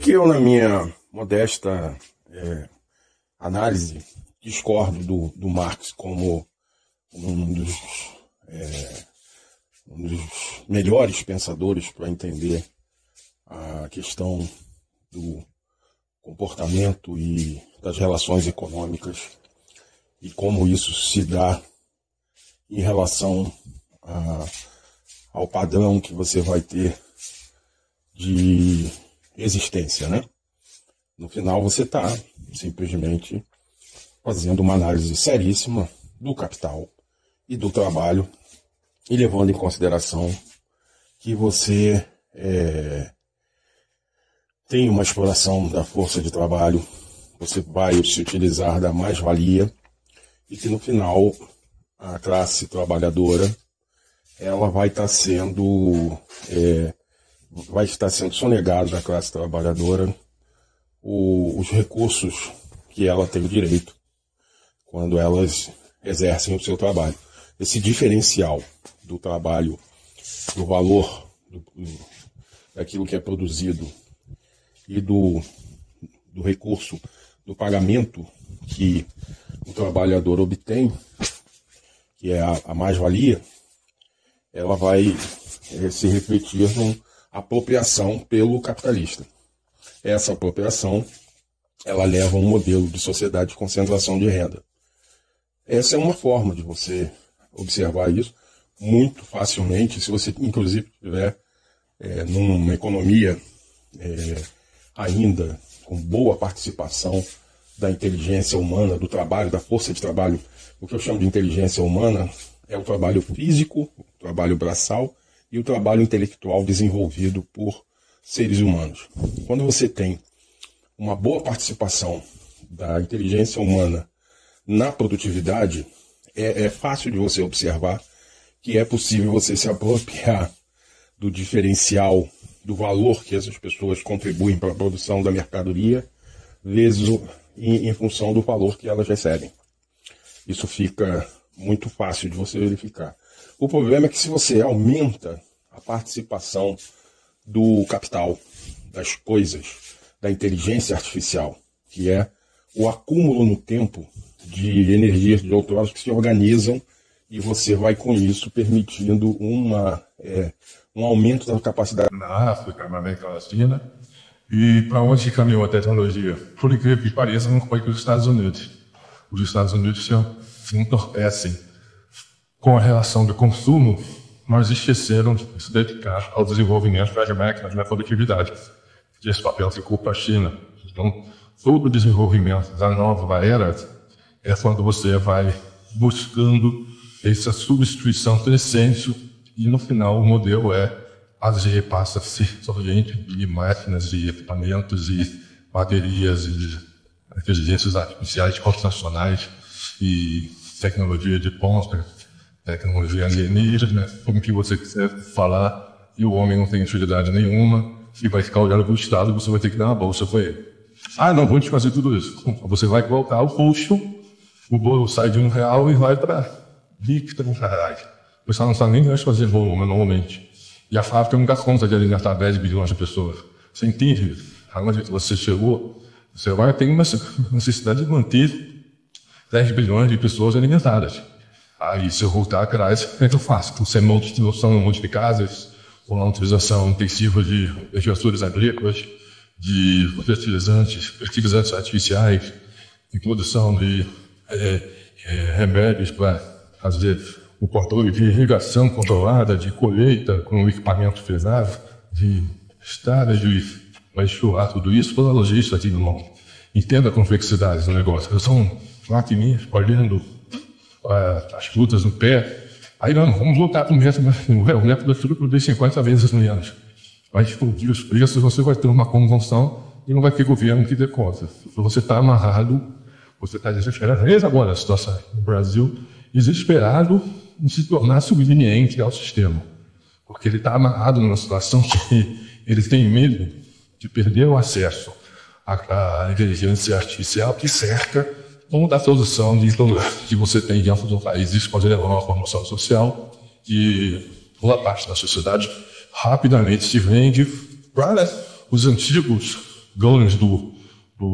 que eu, na minha modesta análise, discordo do Marx como um dos melhores pensadores para entender a questão do comportamento e das relações econômicas e como isso se dá em relação ao padrão que você vai ter de existência, né? No final você está simplesmente fazendo uma análise seríssima do capital e do trabalho e levando em consideração que você tem uma exploração da força de trabalho, você vai se utilizar da mais-valia e que no final a classe trabalhadora ela vai estar sendo sonegada da classe trabalhadora os recursos que ela tem direito quando elas exercem o seu trabalho. Esse diferencial do trabalho, do valor daquilo que é produzido e do recurso, do pagamento que o trabalhador obtém, que é a mais-valia, ela vai se refletir numa apropriação pelo capitalista. Essa apropriação, ela leva a um modelo de sociedade de concentração de renda. Essa é uma forma de você observar isso muito facilmente, se você, inclusive, estiver numa economia ainda com boa participação da inteligência humana, do trabalho, da força de trabalho. O que eu chamo de inteligência humana é o trabalho físico, o trabalho braçal e o trabalho intelectual desenvolvido por seres humanos. Quando você tem uma boa participação da inteligência humana na produtividade, é fácil de você observar que é possível você se apropriar do diferencial, do valor que essas pessoas contribuem para a produção da mercadoria, vezes em função do valor que elas recebem. Isso fica muito fácil de você verificar. O problema é que se você aumenta a participação do capital, das coisas, da inteligência artificial, que é o acúmulo no tempo de energias de outroras que se organizam, e você vai com isso permitindo um aumento da capacidade. Na África, na América Latina, e para onde caminhou a tecnologia? Por incrível que pareça, não foi para os Estados Unidos. Os Estados Unidos se entorpecem com a relação de consumo, mas esqueceram de se dedicar ao desenvolvimento das máquinas na produtividade. E esse papel ficou para a China. Então, todo o desenvolvimento da nova era é quando você vai buscando essa substituição crescente e no final o modelo passa a ser somente de máquinas, de equipamentos e baterias e inteligências artificiais computacionais e tecnologia de ponta, tecnologia alienígena, como que você quiser falar, e o homem não tem utilidade nenhuma e vai ficar olhando para o Estado e você vai ter que dar uma bolsa para ele. Ah, não, vamos fazer tudo isso. Você vai voltar ao custo, o bolo sai de R$1 e vai para R$20. O pessoal não sabe nem mais fazer bolo normalmente. E a fábrica não dá conta de alimentar 10 bilhões de pessoas. Você entende? Aonde você chegou, você vai ter uma necessidade de manter 10 bilhões de pessoas alimentadas. Aí, se eu voltar atrás, é que eu faço. Você são um monte de casas, com a utilização intensiva de agricultores agrícolas, de fertilizantes artificiais, de produção de remédios para fazer o controle de irrigação controlada, de colheita com equipamento pesado, de estágio, vai enxugar tudo isso pela logística aqui no mundo. Entenda a complexidade do negócio. São maquininhas colhendo as frutas no pé. Aí não, vamos voltar para o método da fruta de 50 vezes menos. Vai explodir os preços, você vai ter uma convulsão e não vai ter governo que dê conta. Você está amarrado, você está desesperado. Veja agora a situação no Brasil, desesperado em se tornar subserviente ao sistema. Porque ele está amarrado numa situação que ele tem medo de perder o acesso à inteligência artificial que cerca toda a solução que você tem dentro do país. Isso pode levar a uma promoção social e boa parte da sociedade rapidamente se vende para os antigos ganhos do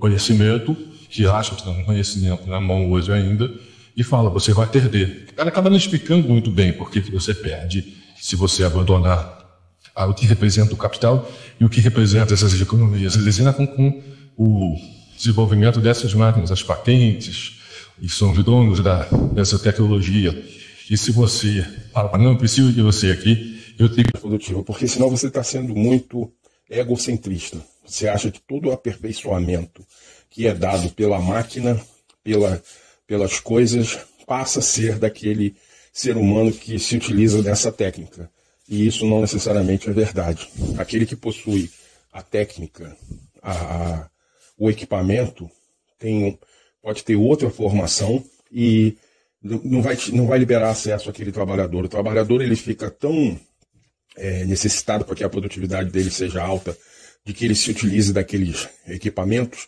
conhecimento, que acham que estão com conhecimento na mão hoje ainda, e fala, você vai perder. O cara acaba não explicando muito bem por que você perde se você abandonar o que representa o capital e o que representa essas economias. Eles ainda estão com o desenvolvimento dessas máquinas, as patentes, e são os donos dessa tecnologia. E se você fala, não preciso de você aqui, eu tenho... Produtivo, porque senão você está sendo muito egocentrista. Você acha que todo o aperfeiçoamento que é dado pela máquina, pelas coisas, passa a ser daquele ser humano que se utiliza dessa técnica. E isso não necessariamente é verdade. Aquele que possui a técnica, o equipamento, pode ter outra formação e não vai liberar acesso àquele trabalhador. O trabalhador ele fica tão necessitado para que a produtividade dele seja alta, de que ele se utilize daqueles equipamentos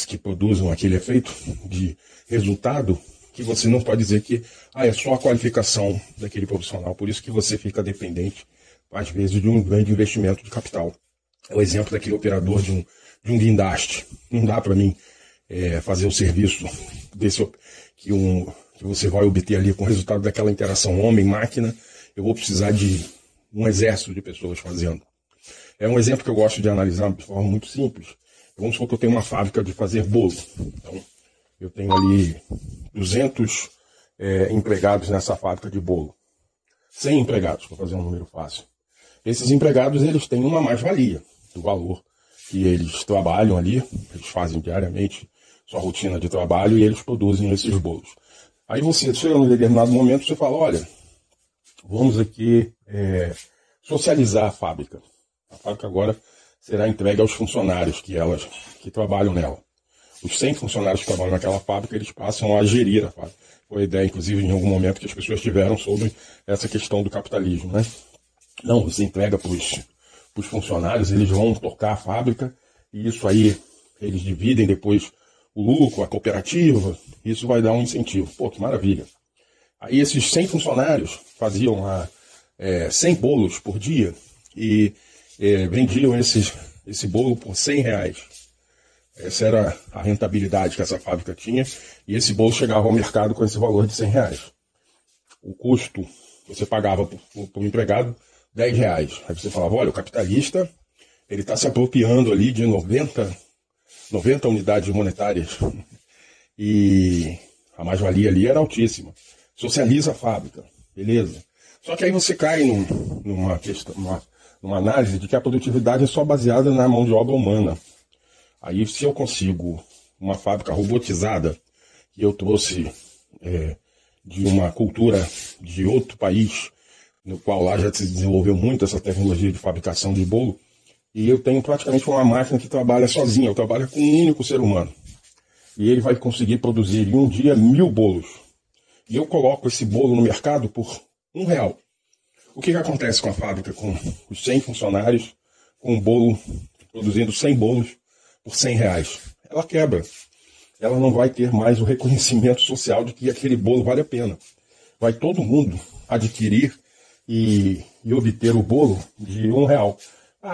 que produzam aquele efeito de resultado, que você não pode dizer que é só a qualificação daquele profissional. Por isso que você fica dependente, às vezes, de um grande investimento de capital. É o exemplo daquele operador de um guindaste. Não dá para mim fazer o serviço que você vai obter ali com o resultado daquela interação homem-máquina. Eu vou precisar de um exército de pessoas fazendo. É um exemplo que eu gosto de analisar de forma muito simples. Vamos supor que eu tenho uma fábrica de fazer bolo. Então, eu tenho ali 200 empregados nessa fábrica de bolo. 100 empregados, para fazer um número fácil. Esses empregados, eles têm uma mais-valia do valor que eles trabalham ali, eles fazem diariamente sua rotina de trabalho e eles produzem esses bolos. Aí você chega num determinado momento, você fala, olha, vamos aqui socializar a fábrica. A fábrica agora será entregue aos funcionários que trabalham nela. Os 100 funcionários que trabalham naquela fábrica, eles passam a gerir a fábrica. Foi a ideia, inclusive, em algum momento que as pessoas tiveram sobre essa questão do capitalismo, né? Não, você entrega para os funcionários, eles vão tocar a fábrica, e isso aí, eles dividem depois o lucro, a cooperativa, isso vai dar um incentivo. Pô, que maravilha. Aí esses 100 funcionários faziam 100 bolos por dia e vendiam esse bolo por R$100. Essa era a rentabilidade que essa fábrica tinha, e esse bolo chegava ao mercado com esse valor de R$100. O custo, você pagava por empregado R$10. Aí você falava, olha, o capitalista ele está se apropriando ali de 90 unidades monetárias, e a mais-valia ali era altíssima. Socializa a fábrica, beleza. Só que aí você cai numa análise de que a produtividade é só baseada na mão de obra humana. Aí, se eu consigo uma fábrica robotizada, que eu trouxe de uma cultura de outro país, no qual lá já se desenvolveu muito essa tecnologia de fabricação de bolo, e eu tenho praticamente uma máquina que trabalha sozinha, eu trabalho com um único ser humano. E ele vai conseguir produzir em um dia 1000 bolos. E eu coloco esse bolo no mercado por R$1. O que acontece com a fábrica, com os 100 funcionários, com um bolo, produzindo 100 bolos por R$100? Ela quebra. Ela não vai ter mais o reconhecimento social de que aquele bolo vale a pena. Vai todo mundo adquirir e obter o bolo de R$1.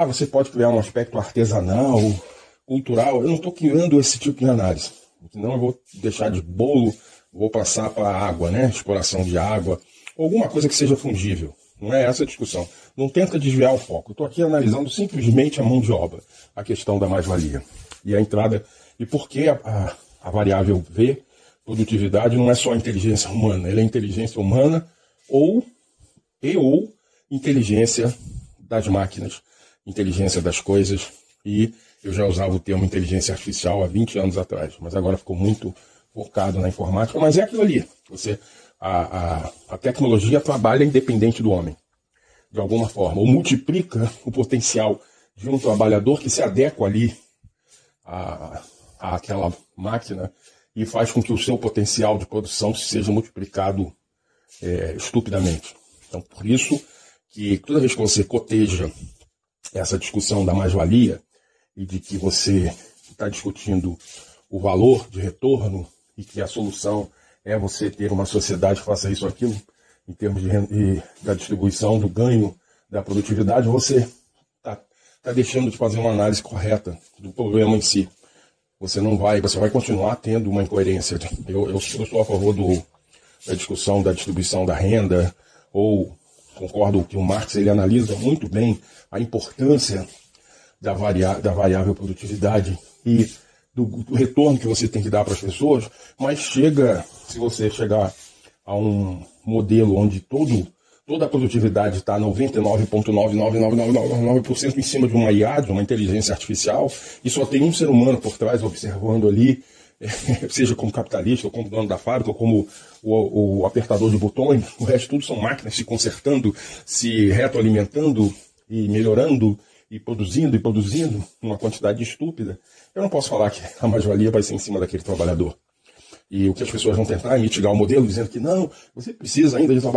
Você pode criar um aspecto artesanal, cultural. Eu não estou criando esse tipo de análise. Senão eu vou deixar de bolo, vou passar para a água, né? Exploração de água, ou alguma coisa que seja fungível. Não é essa a discussão. Não tenta desviar o foco. Eu estou aqui analisando simplesmente a mão de obra, a questão da mais-valia. E a entrada, e por que a variável V, produtividade, não é só inteligência humana, ela é inteligência humana ou inteligência das máquinas, inteligência das coisas, e eu já usava o termo inteligência artificial há 20 anos atrás, mas agora ficou muito focado na informática, mas é aquilo ali. A tecnologia trabalha independente do homem, de alguma forma, ou multiplica o potencial de um trabalhador que se adequa ali àquela máquina e faz com que o seu potencial de produção seja multiplicado estupidamente. Então, por isso que toda vez que você coteja essa discussão da mais-valia e de que você está discutindo o valor de retorno e que a solução é você ter uma sociedade que faça isso ou aquilo, em termos da distribuição, do ganho, da produtividade, você está está deixando de fazer uma análise correta do problema em si. Você vai continuar tendo uma incoerência. Eu sou a favor da discussão da distribuição da renda, ou concordo que o Marx ele analisa muito bem a importância da variável produtividade e do retorno que você tem que dar para as pessoas, mas se você chegar a um modelo onde toda a produtividade está 99,99999% em cima de uma IA, de uma inteligência artificial, e só tem um ser humano por trás observando ali, seja como capitalista, ou como dono da fábrica, ou como o apertador de botões, o resto tudo são máquinas se consertando, se retroalimentando e melhorando, e produzindo uma quantidade estúpida. Eu não posso falar que a mais-valia vai ser em cima daquele trabalhador. E o que as pessoas vão tentar é mitigar o modelo, dizendo que não, você precisa ainda de trabalhar